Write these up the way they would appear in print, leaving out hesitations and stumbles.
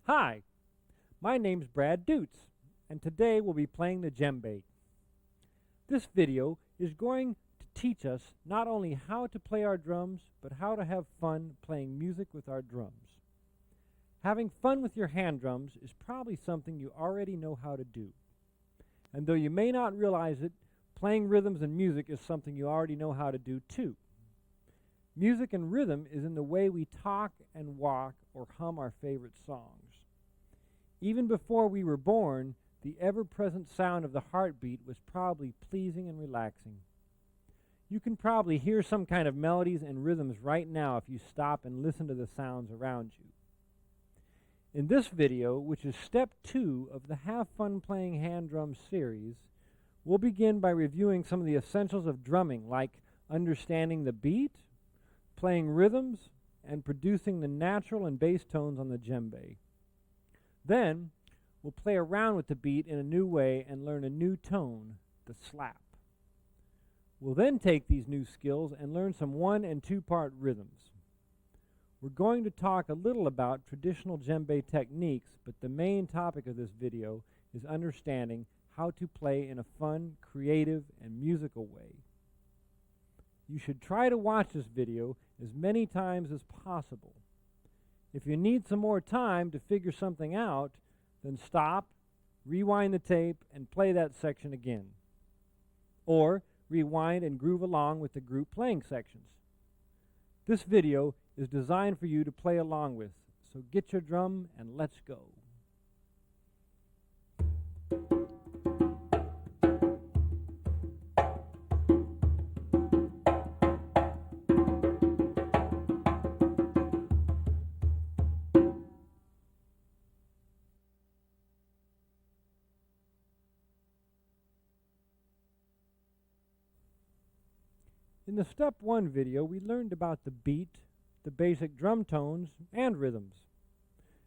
Hi, my name's Brad Dutz, and today we'll be playing the djembe. This video is going to teach us not only how to play our drums, but how to have fun playing music with our drums. Having fun with your hand drums is probably something you already know how to do. And though you may not realize it, playing rhythms and music is something you already know how to do too. Music and rhythm is in the way we talk and walk or hum our favorite songs. Even before we were born, the ever-present sound of the heartbeat was probably pleasing and relaxing. You can probably hear some kind of melodies and rhythms right now if you stop and listen to the sounds around you. In this video, which is step 2 of the Have Fun Playing Hand Drums series, we'll begin by reviewing some of the essentials of drumming, like understanding the beat, playing rhythms, and producing the natural and bass tones on the djembe. Then, we'll play around with the beat in a new way and learn a new tone, the slap. We'll then take these new skills and learn some 1- and 2-part rhythms. We're going to talk a little about traditional djembe techniques, but the main topic of this video is understanding how to play in a fun, creative, and musical way. You should try to watch this video as many times as possible. If you need some more time to figure something out, then stop, rewind the tape, and play that section again. Or rewind and groove along with the group playing sections. This video is designed for you to play along with, so get your drum and let's go. In the step 1 video, we learned about the beat, the basic drum tones, and rhythms.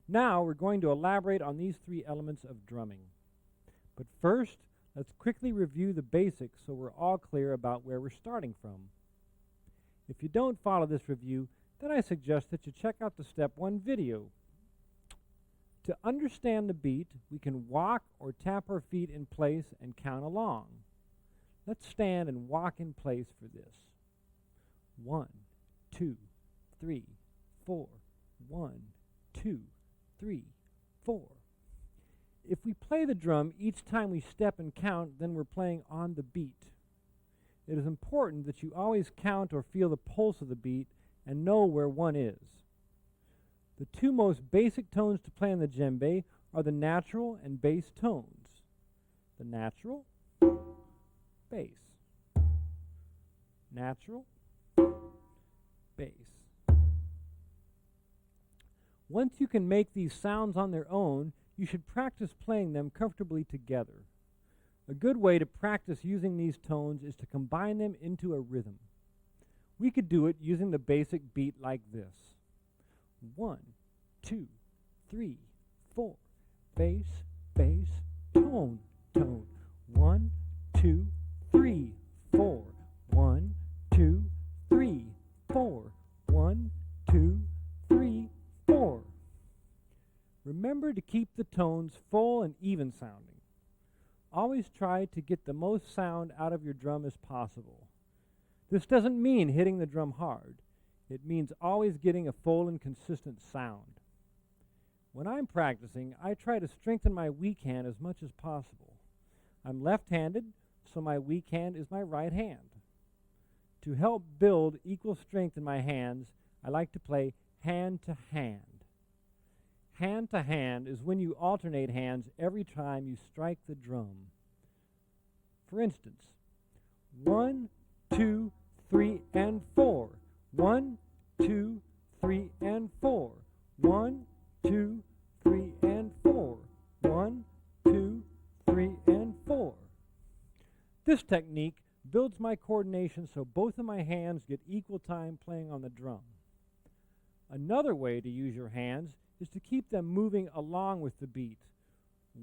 Now we're going to elaborate on these 3 elements of drumming. But first, let's quickly review the basics so we're all clear about where we're starting from. If you don't follow this review, then I suggest that you check out the step 1 video. To understand the beat, we can walk or tap our feet in place and count along. Let's stand and walk in place for this. 1, 2, 3, 4. 1, 2, 3, 4. If we play the drum each time we step and count, then we're playing on the beat. It is important that you always count or feel the pulse of the beat and know where 1 is. The 2 most basic tones to play on the djembe are the natural and bass tones. The natural, bass. Natural, bass. Once you can make these sounds on their own, you should practice playing them comfortably together. A good way to practice using these tones is to combine them into a rhythm. We could do it using the basic beat like this. 1, 2, 3, 4. Bass, bass, tone, tone. 1, 2, 3, 4. 1, 2, 3, 4. 1, 2, 3, 4. Remember to keep the tones full and even sounding. Always try to get the most sound out of your drum as possible. This doesn't mean hitting the drum hard. It means always getting a full and consistent sound. When I'm practicing, I try to strengthen my weak hand as much as possible. I'm left-handed, so my weak hand is my right hand. To help build equal strength in my hands, I like to play hand to hand. Hand to hand is when you alternate hands every time you strike the drum. For instance, 1, 2, 3, and 4. 1, 2, 3, and 4. 1, 2, 3, and 4. 1, 2, 3, and 4. This technique builds my coordination so both of my hands get equal time playing on the drum. Another way to use your hands is to keep them moving along with the beat.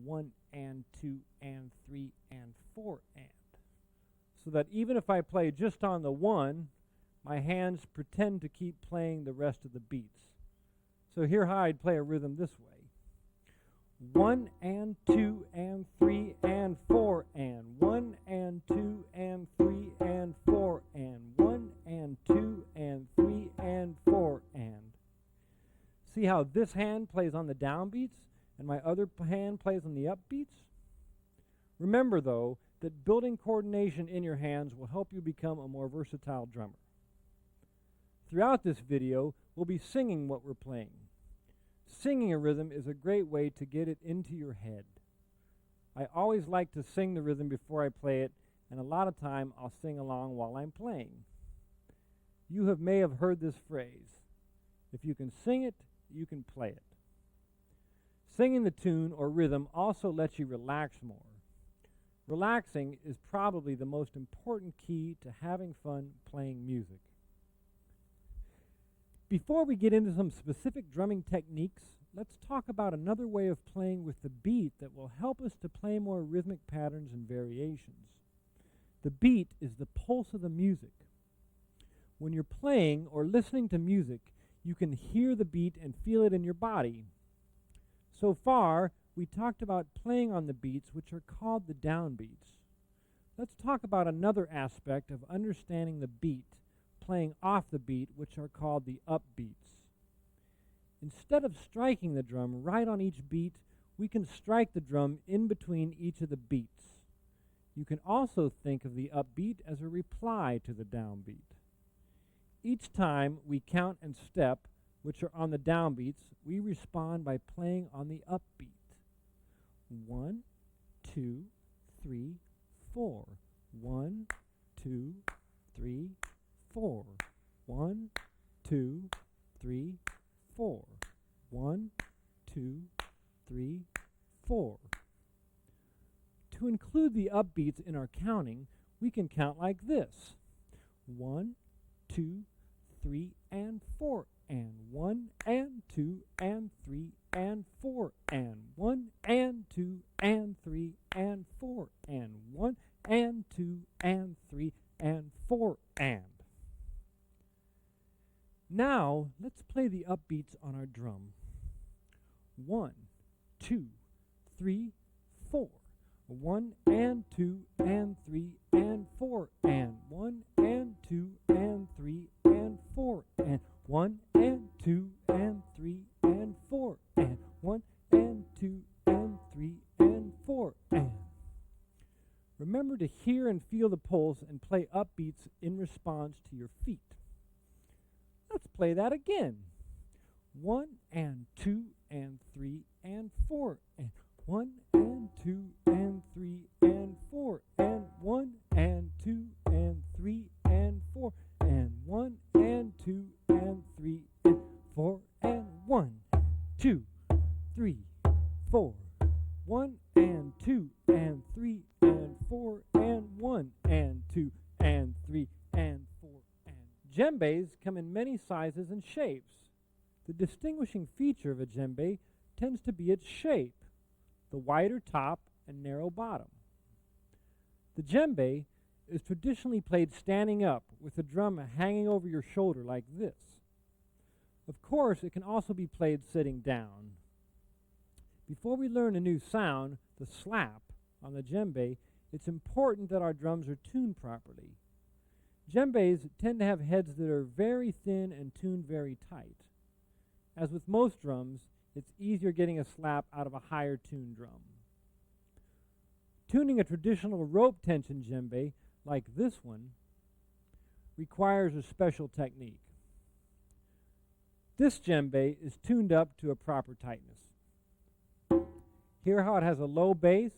1 and 2 and 3 and 4 and. So that even if I play just on the 1, my hands pretend to keep playing the rest of the beats. So here how I'd play a rhythm this way. 1 and 2 and 3 and 4 and 1 and 2 and 3 and 4 and 1 and 2 and 3 and 4 and. See how this hand plays on the downbeats and my other hand plays on the upbeats? Remember, though, that building coordination in your hands will help you become a more versatile drummer. Throughout this video, we'll be singing what we're playing. Singing a rhythm is a great way to get it into your head. I always like to sing the rhythm before I play it, and a lot of time I'll sing along while I'm playing. You may have heard this phrase: if you can sing it, you can play it. Singing the tune or rhythm also lets you relax more. Relaxing is probably the most important key to having fun playing music. Before we get into some specific drumming techniques, let's talk about another way of playing with the beat that will help us to play more rhythmic patterns and variations. The beat is the pulse of the music. When you're playing or listening to music, you can hear the beat and feel it in your body. So far, we talked about playing on the beats, which are called the downbeats. Let's talk about another aspect of understanding the beat, playing off the beat, which are called the upbeats. Instead of striking the drum right on each beat, we can strike the drum in between each of the beats. You can also think of the upbeat as a reply to the downbeat. Each time we count and step, which are on the downbeats, we respond by playing on the upbeat. 1, 2, 3, 4. 1, 2, 3, 4. 1, 2, 3, 4. 1, 2, 3, 4. To include the upbeats in our counting, we can count like this: 1, 2, 3, and 4, and 1, and 2, and 3, and 4, and 1, and 2, and 3, and 4, and 1, and 2, and 3, and 4, and. Now, let's play the upbeats on our drum. 1, 2, 3, 4. 1 and 2 and 3 and 4 and 1 and 2 and 3 and 4 and 1 and 2 and 3 and 4 and 1 and 2 and 3 and 4 and. Remember to hear and feel the pulse and play upbeats in response to your feet. Let's play that again. 1 and 2 and 3 and 4 and 1 and 2 and 3 and 4 and 1 and 2 and 3 and 4 and 1 and 2 and 3 and 4 and 1, 2, 3, 4. 1 and 2 and 3 and 4 and 1 and 2 and 3 and 4 and. Djembes come in many sizes and shapes. The distinguishing feature of a djembe tends to be its shape, the wider top and narrow bottom. The djembe is traditionally played standing up with the drum hanging over your shoulder like this. Of course, it can also be played sitting down. Before we learn a new sound, the slap, on the djembe, it's important that our drums are tuned properly. Djembes tend to have heads that are very thin and tuned very tight. As with most drums, it's easier getting a slap out of a higher tuned drum. Tuning a traditional rope tension djembe, like this one, requires a special technique. This djembe is tuned up to a proper tightness. Hear how it has a low bass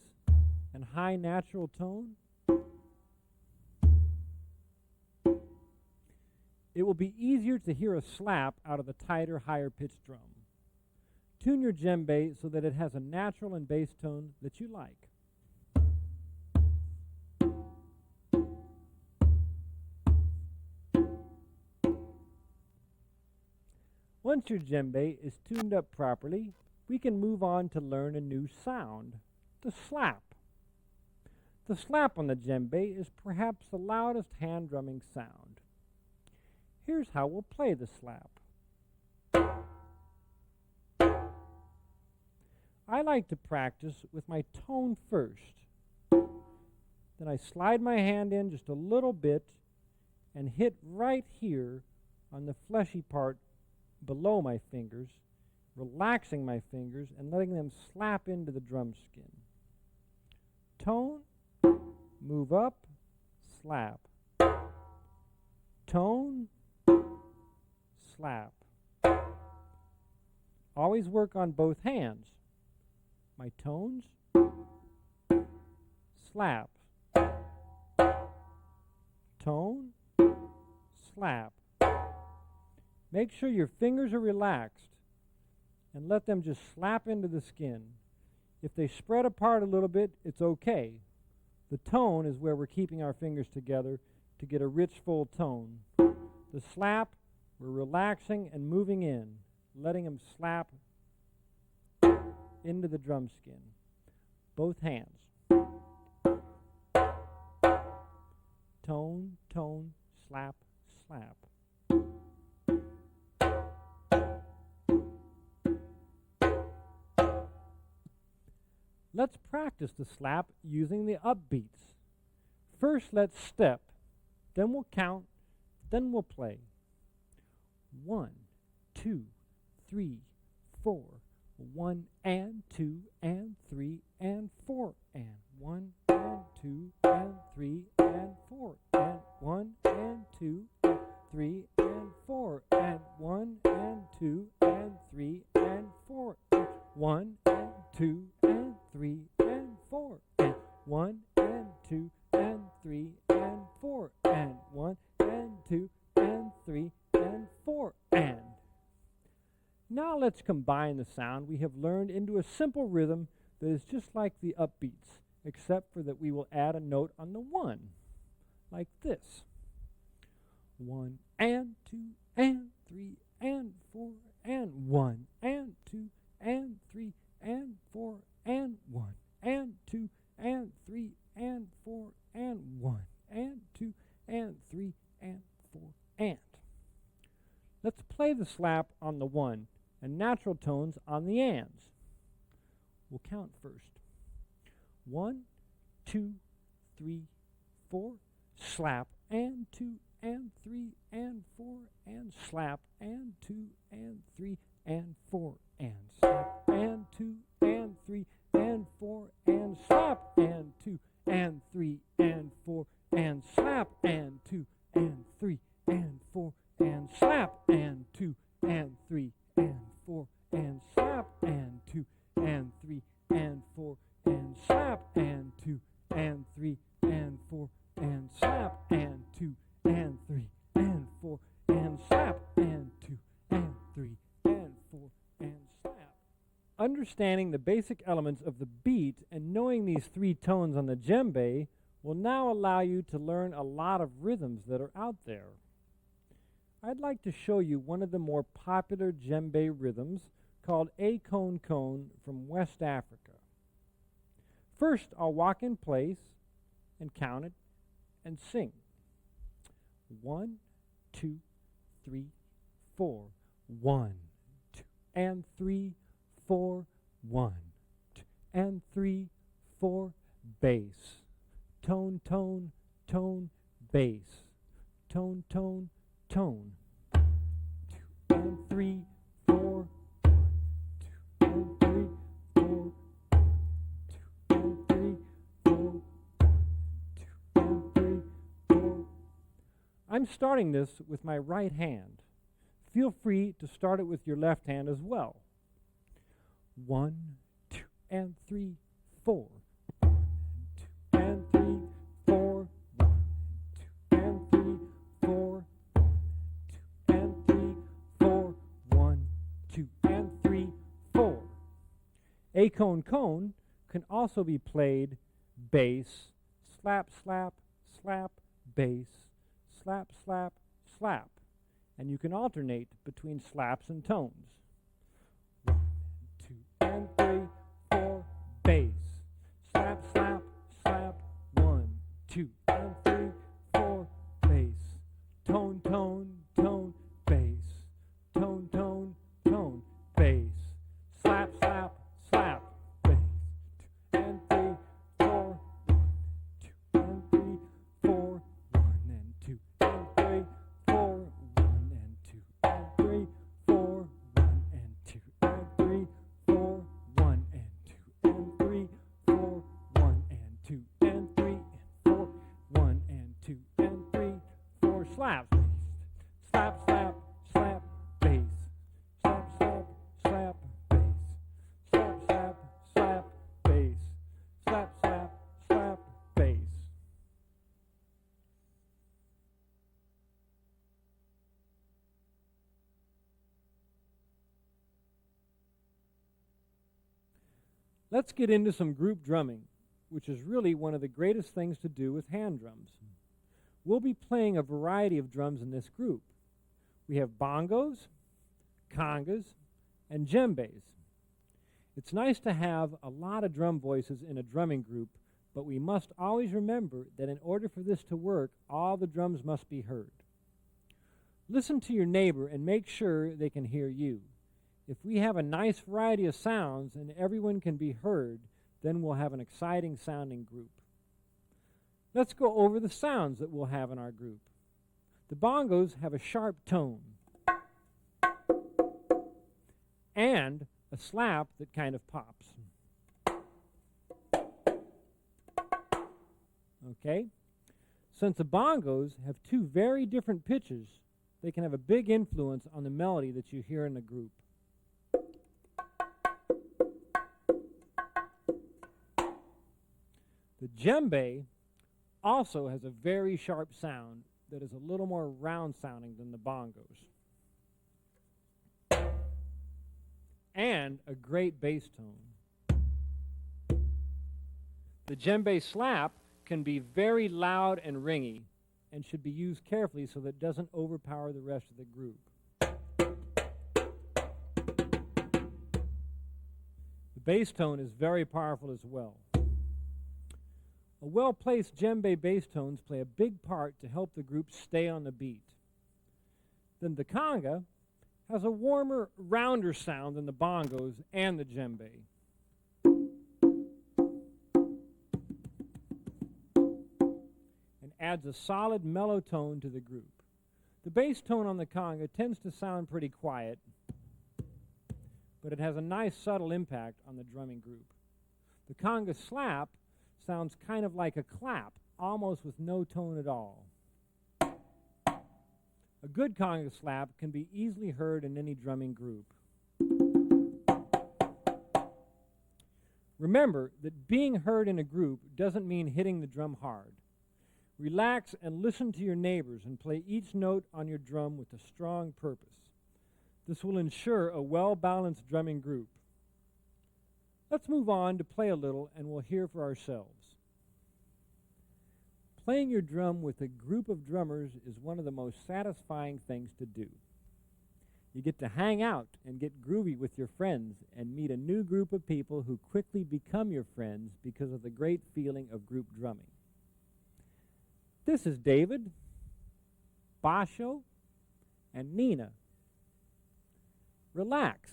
and high natural tone? It will be easier to hear a slap out of the tighter, higher pitched drum. Tune your djembe so that it has a natural and bass tone that you like. Once your djembe is tuned up properly, we can move on to learn a new sound, the slap. The slap on the djembe is perhaps the loudest hand drumming sound. Here's how we'll play the slap. I like to practice with my tone first. Then I slide my hand in just a little bit and hit right here on the fleshy part below my fingers, relaxing my fingers and letting them slap into the drum skin. Tone, move up, slap. Tone, slap. Always work on both hands. My tones, slap. Tone, slap. Make sure your fingers are relaxed and let them just slap into the skin. If they spread apart a little bit, it's okay. The tone is where we're keeping our fingers together to get a rich, full tone. The slap, we're relaxing and moving in, letting them slap into the drum skin. Both hands. Tone, tone, slap, slap. Let's practice the slap using the upbeats. First, let's step. Then we'll count. Then we'll play. 1, 2, 3, 4. 1 and 2 and 3 and 4 and 1 and 2 and 3 and 4 and 1 and 2 and 3 and 4 and 1 and 2 and 3 and 4 and 1 and 2 and 3 and 4 and 1 and 2 and 3 and 4 and 1 and 2 and 3 and 4 and. Now let's combine the sound we have learned into a simple rhythm that is just like the upbeats, except for that we will add a note on the 1, like this. 1 and 2 and 3 and 4 and 1 and 2 and 3 and 4 and 1 and 2 and 3 and 4 and 1 and 2 and 3 and 4 and. Let's play the slap on the 1 and natural tones on the ands. We'll count first. 1, 2, 3, 4. Slap and 2 and 3 and 4 and slap and 2 and 3 and 4 and slap and 2 and 3 and 4 and slap and 2 and 3 and 4 and slap and 2 and 3 and 4 and slap and 2 and 3 and 4 and slap and 2 and 3 and 4 and slap and 2 and 3 and 4 and slap and 2 and 3 and 4 and slap and 2 and 3 and 4 and slap. Understanding the basic elements of the beat and knowing these 3 tones on the djembe will now allow you to learn a lot of rhythms that are out there. I'd like to show you one of the more popular djembe rhythms called A Cone Cone from West Africa. First, I'll walk in place and count it and sing. 1, 2, 3, 4. 1, 2, and 3, 4. 1, 2, and 3, 4. Bass. Tone, tone, tone, bass. Tone, tone, tone. 2 and 3, 4. 1, 2 and 3, 4. 2 and 3, 4. 2 and 3, 4. I'm starting this with my right hand. Feel free to start it with your left hand as well. 1, 2 and 3, 4. 1, 2 and 3, 4. 1, 2 and 3, 4. 1, 2 and 3, 4. 1, 2 and 3, 4. A cone cone can also be played bass, slap, slap, slap, bass, slap, slap, slap. And you can alternate between slaps and tones. 1, 2 and 3, 4, bass. Slap, slap, slap. 1, 2 and 3, 4, bass. Tone, tone, tone, bass. Tone, tone, tone, bass. Slap, slap, slap. slap. Slap, slap, slap, bass. Slap, slap, slap, bass. Slap, slap, slap, bass. Slap, slap, slap, bass. Let's get into some group drumming, which is really one of the greatest things to do with hand drums. We'll be playing a variety of drums in this group. We have bongos, congas, and djembes. It's nice to have a lot of drum voices in a drumming group, but we must always remember that in order for this to work, all the drums must be heard. Listen to your neighbor and make sure they can hear you. If we have a nice variety of sounds and everyone can be heard, then we'll have an exciting sounding group. Let's go over the sounds that we'll have in our group. The bongos have a sharp tone and a slap that kind of pops. Okay? Since the bongos have two very different pitches, they can have a big influence on the melody that you hear in the group. The djembe also has a very sharp sound that is a little more round sounding than the bongos. And a great bass tone. The djembe slap can be very loud and ringy and should be used carefully so that it doesn't overpower the rest of the group. The bass tone is very powerful as well. A well-placed djembe bass tones play a big part to help the group stay on the beat. Then the conga has a warmer, rounder sound than the bongos and the djembe. And adds a solid mellow tone to the group. The bass tone on the conga tends to sound pretty quiet, but it has a nice subtle impact on the drumming group. The conga slap sounds kind of like a clap, almost with no tone at all. A good conga slap can be easily heard in any drumming group. Remember that being heard in a group doesn't mean hitting the drum hard. Relax and listen to your neighbors and play each note on your drum with a strong purpose. This will ensure a well-balanced drumming group. Let's move on to play a little and we'll hear for ourselves. Playing your drum with a group of drummers is one of the most satisfying things to do. You get to hang out and get groovy with your friends and meet a new group of people who quickly become your friends because of the great feeling of group drumming. This is David, Basho, and Nina. Relax.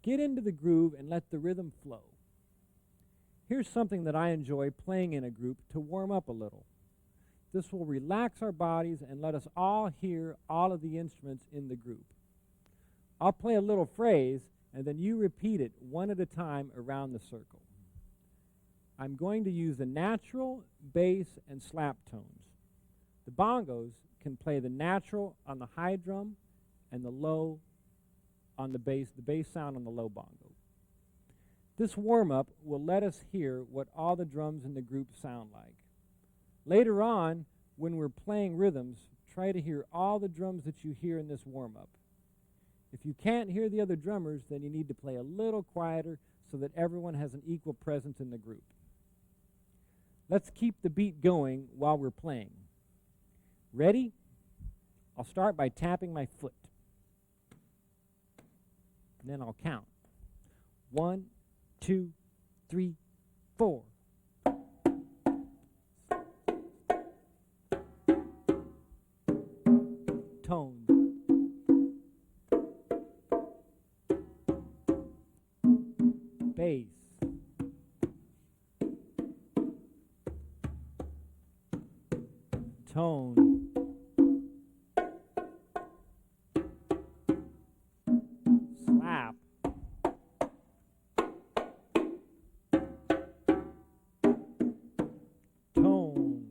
Get into the groove and let the rhythm flow. Here's something that I enjoy playing in a group to warm up a little. This will relax our bodies and let us all hear all of the instruments in the group. I'll play a little phrase and then you repeat it one at a time around the circle. I'm going to use the natural, bass, and slap tones. The bongos can play the natural on the high drum and the low on the bass sound on the low bongo. This warm-up will let us hear what all the drums in the group sound like. Later on, when we're playing rhythms, try to hear all the drums that you hear in this warm-up. If you can't hear the other drummers, then you need to play a little quieter so that everyone has an equal presence in the group. Let's keep the beat going while we're playing. Ready? I'll start by tapping my foot. And then I'll count. 1, 2, 3, 4. Tone. Bass. Tone. Slap. Tone.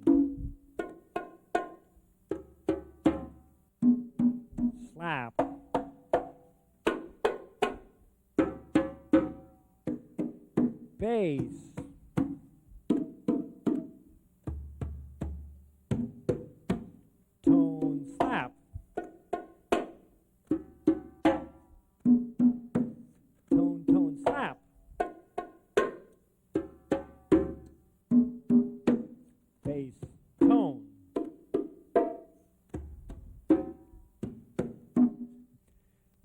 bass, tone, slap, tone, tone, slap, bass, tone.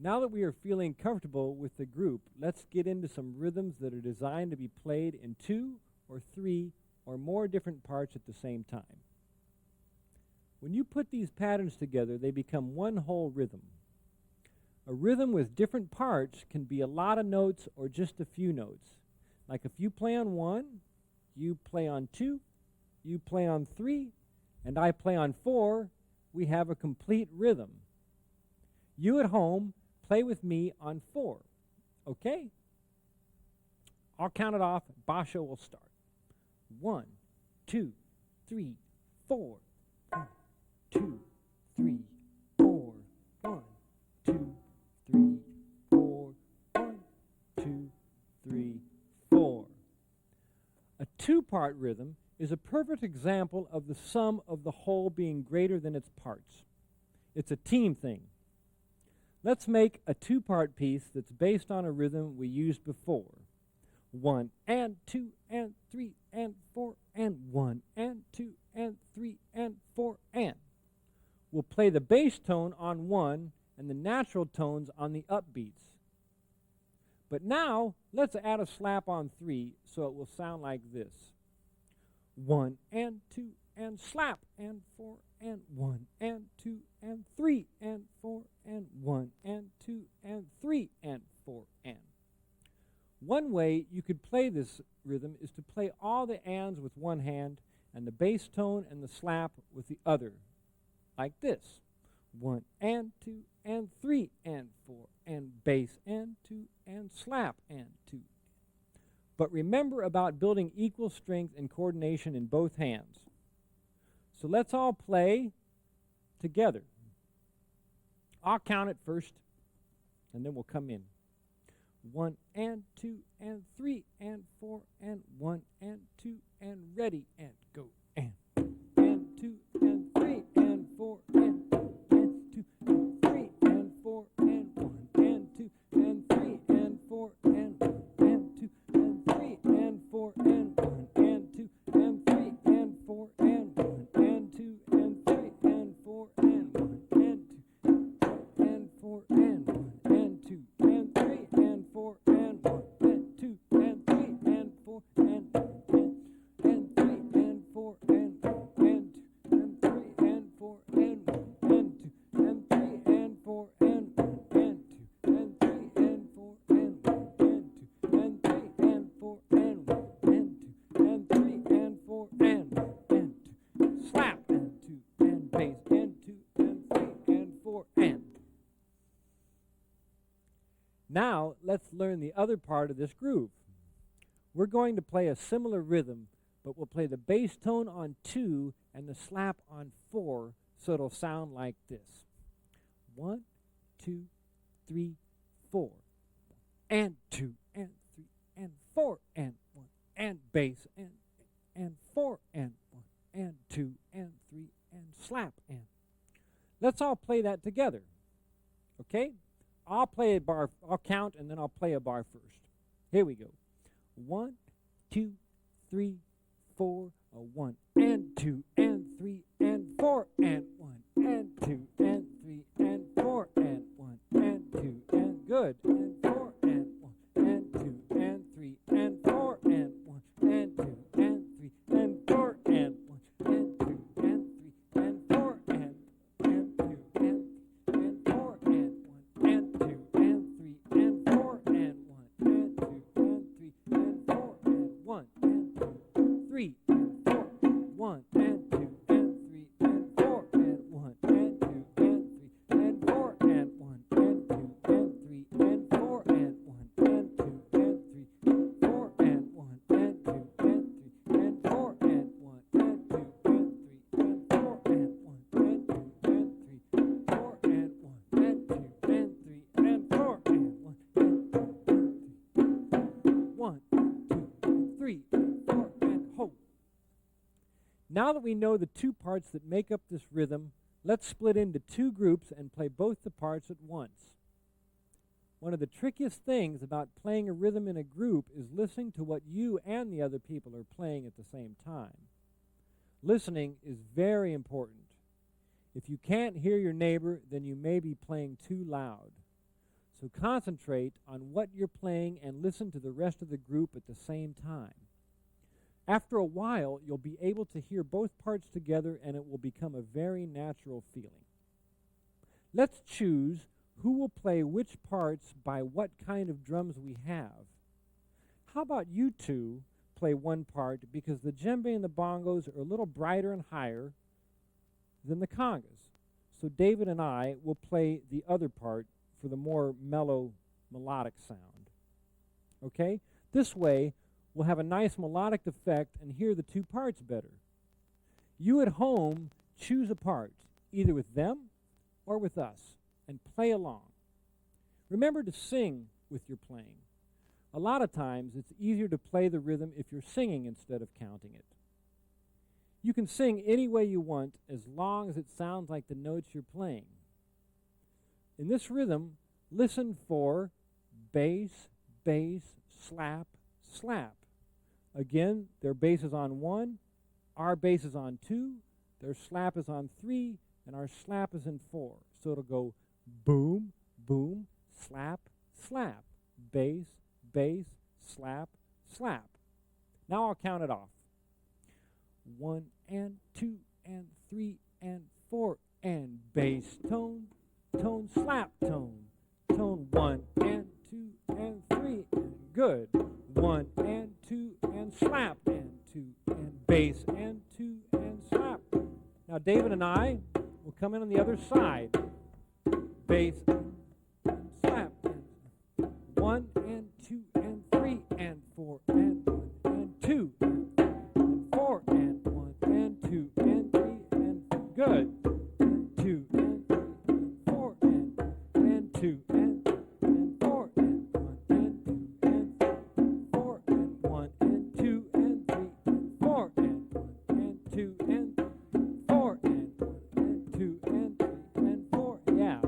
Now that we are feeling comfortable with the group, let's get into some rhythms that are designed to be played in 2 or 3 or more different parts at the same time. When you put these patterns together, they become one whole rhythm. A rhythm with different parts can be a lot of notes or just a few notes. Like if you play on 1, you play on 2, you play on 3, and I play on 4, we have a complete rhythm. You at home play with me on 4, okay? I'll count it off. Basho will start. 1, 2, 3, 4. 1, 2, 3, 4. 1, 2, 3, 4. 1, 2, 3, 4. A 2-part rhythm is a perfect example of the sum of the whole being greater than its parts. It's a team thing. Let's make a 2-part piece that's based on a rhythm we used before. 1 and 2 and 3 and 4 and 1 and 2 and 3 and 4 and. We'll play the bass tone on 1 and the natural tones on the upbeats. But now let's add a slap on 3 so it will sound like this. 1 and 2 and slap and 4 and 1 and 2 and 3 and 4 and 1 and 2 and 3 and 4 and. One way you could play this rhythm is to play all the ands with one hand and the bass tone and the slap with the other, like this. 1 and 2 and 3 and 4 and bass and 2 and slap and 2. But remember about building equal strength and coordination in both hands. So let's all play together. I'll count it first, and then we'll come in. 1 and 2 and 3 and 4 and 1 and 2 and ready and go and 2 and 3 and 4 and 2 and 3 and 4 and 1 and 2 and 3 and 4 and 1 and 2 and 3 and 4 and 1 and 2 and 3 and 4 and 1 and 2 and 3 and 4 and 1 and 2 and 4 and 1 and 2 and 3 and 4 and 1 and 2 and 3 and 4 and 1 and 3 and 4 and 1 and 2 and 3 and 4 and 1 and 2 and 3 and 4 and 1 and 2 and 3 and 4 and 1 and 2 and 3 and 4 and 1 and 2 and 3 and 4 and 1 and 2 slap and 2 and bass and 2 and 3 and 4 and. Now let's learn the other part of this groove. We're going to play a similar rhythm, but we'll play the bass tone on 2 and the slap on 4, so it'll sound like this. 1, 2, 3, 4. And 2 and 3 and 4 and 1 and bass and 4 and 1 and 2 and 3 and slap and. Let's all play that together. Okay? I'll play a bar, I'll count, and then I'll play a bar first. Here we go. 1, 2, 3, 4, 1 and 2 and 3 and 4 and 1 and 2 and 3 and 4 and 1 and 2 and good and 4 and 1 and 2 and 3 and 4 and 1 and 2 and 3 and 4 and 1 and 2 and 3 and 4 and 2 and 4 and 1 and 2 and 3 and 4 and 1 and 2 and 3 and 4 and 1 and 2 3 and 4 1 and 2 and 3 and 4 and 1 and 2 and 3 and 4 and 1 and 2 and 3 and 4 Now that we know the two parts that make up this rhythm, let's split into two groups and play both the parts at once. One of the trickiest things about playing a rhythm in a group is listening to what you and the other people are playing at the same time. Listening is very important. If you can't hear your neighbor, then you may be playing too loud. So concentrate on what you're playing and listen to the rest of the group at the same time. After a while, you'll be able to hear both parts together and it will become a very natural feeling. Let's choose who will play which parts by what kind of drums we have. How about you two play one part, because the djembe and the bongos are a little brighter and higher than the congas. So David and I will play the other part for the more mellow melodic sound. Okay? This way, we'll have a nice melodic effect and hear the two parts better. You at home choose a part, either with them or with us, and play along. Remember to sing with your playing. A lot of times it's easier to play the rhythm if you're singing instead of counting it. You can sing any way you want as long as it sounds like the notes you're playing. In this rhythm, listen for bass, bass, slap, slap. Again, their bass is on 1, our bass is on 2, their slap is on 3, and our slap is in 4. So it'll go boom, boom, slap, slap, bass, bass, slap, slap. Now I'll count it off. 1 and 2 and 3 and 4 and bass, tone, tone, slap, tone, tone, 1 and 2 and 3 and good. 1 and 2 and slap and 2 and bass and 2 and slap. Now David and I will come in on the other side. Bass and slap and 1 and 2 and 3 and 4 and 1 and 2 and 4 and 1 and 2 and 3 and good. 2 and 3 and 4 and 2 and 4 and 1 and 2 and 4 and 1 and 2 and 3 and 4 and 1 and 2 and 4 and 1 and 2 and 3 and 4. Yeah.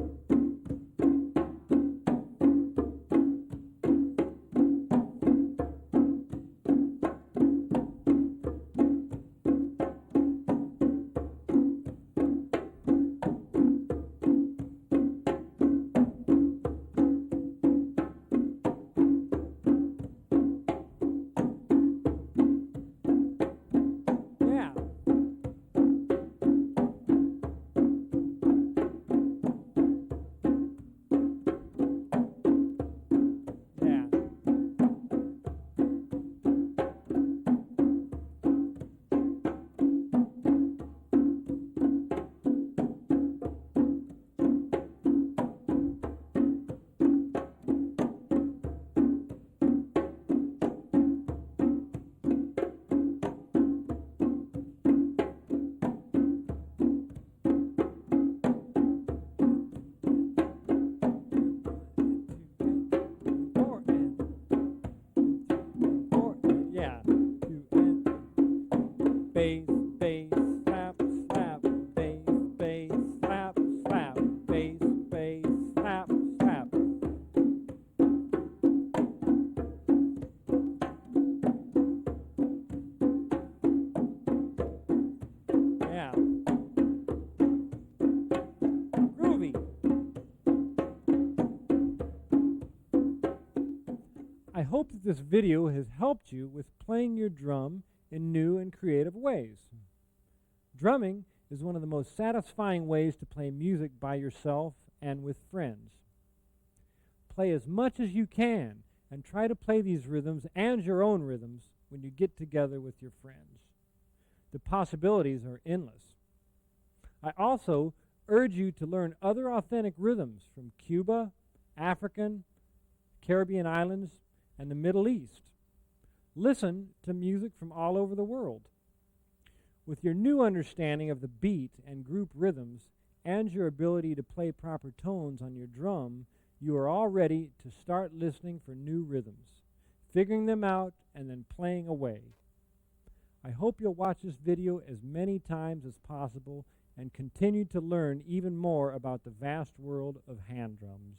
Bass, bass, slap, slap, bass, bass, slap, slap, bass, bass, slap, slap. Yeah. Groovy. I hope that this video has helped you with playing your drum in new and creative ways. Drumming is one of the most satisfying ways to play music by yourself and with friends. Play as much as you can and try to play these rhythms and your own rhythms when you get together with your friends. The possibilities are endless. I also urge you to learn other authentic rhythms from Cuba, African, Caribbean islands, and the Middle East. Listen to music from all over the world. With your new understanding of the beat and group rhythms and your ability to play proper tones on your drum, you are all ready to start listening for new rhythms, figuring them out, and then playing away. I hope you'll watch this video as many times as possible and continue to learn even more about the vast world of hand drums.